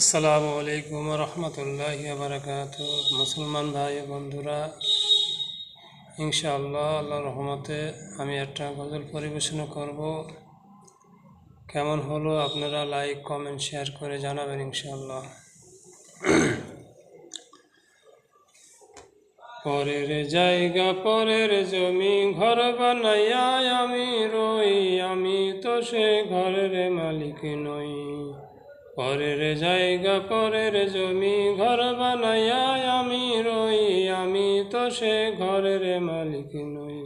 আসসালামু আলাইকুম রহমতুল্লাহি বারাকাতু। মুসলমান ভাই বন্ধুরা, ইনশাআল্লাহ আল্লাহর রহমতে আমি একটা গজল পরিবেশনা করব। কেমন হলো আপনারা লাইক কমেন্ট শেয়ার করে জানাবেন ইনশাআল্লাহ। পরের জায়গা পরের জমি ঘর বানাইয়া আমি রই, আমি তো সে ঘরের মালিক নই। পরের জায়গা পরের জমি ঘর বানাইয়া আমি রই, আমি তো সে ঘরের মালিক নই।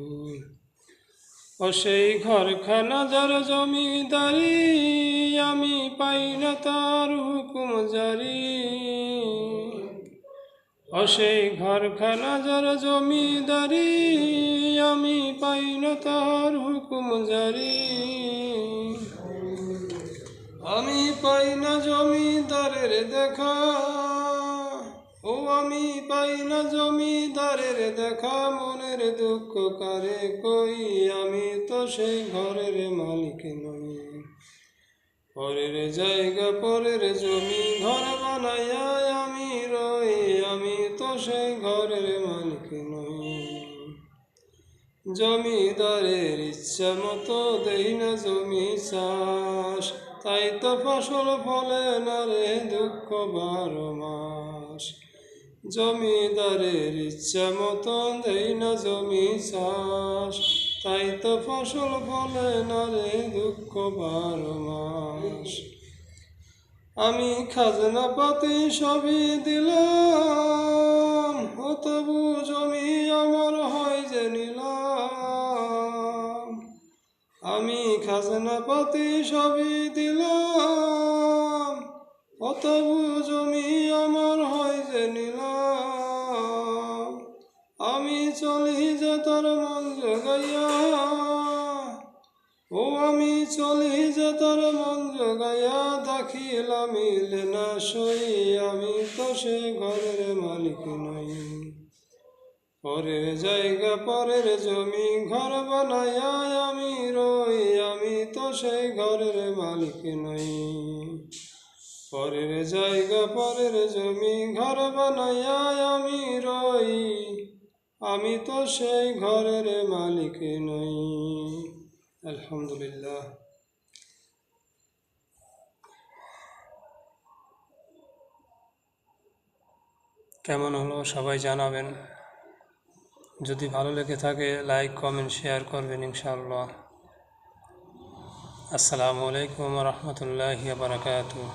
ও সেই ঘরখানা যার জমিদারি, আমি পাই না তার হুকুম জারি। ও সেই ঘরখানা যার জমিদারি, আমি পাই না তার হুকুম জারি। আমি পাই না জমিদারের দেখা, ও আমি পাই না জমিদারের দেখা। মনের দুঃখ কারে কই, আমি তো সেই ঘরের মালিক নই। পরের জায়গা পরের জমি ঘর বানাইয়া আমি রই, আমি তো সেই ঘরের মালিক নই। জমিদারের ইচ্ছা মতো দেই না জমি চাষ, তাই তো ফসল ফলে না রে দুঃখ 12 মাস। জমিদারের ইচ্ছা মতো দেই না জমি চাষ, তাই তো ফসল ফলে না রে দুঃখ 12 মাস। আমি খাজনা পাতি সবই দিলাম, ও তবু জমি আমার হয় যে নিলাম। আমি খাজনা পাতি সবই দিলাম, ও তবু জমি আমার হয় যে নিলাম। আমি চলি যে তার মন জগাইয়া, ও আমি চলি যে তার মন জগাইয়া। দাখিলা মিলে না সই, আমি তো সে ঘরের মালিক নই। পরের জায়গা পরের জমি ঘর বানাইয়া আমি রই, আমি তো সেই ঘরের মালিক নই। পরের জায়গা পরের জমি ঘর বানাইয়া আমি রই, আমি তো সেই ঘরের মালিক নই। আলহামদুলিল্লাহ। কেমন হলো সবাই জানাবেন। যদি ভালো লেগে থাকে লাইক কমেন্ট শেয়ার করবেন ইনশাআল্লাহ। আসসালামু আলাইকুম রহমতুল্লাহি বারাকাতুহু।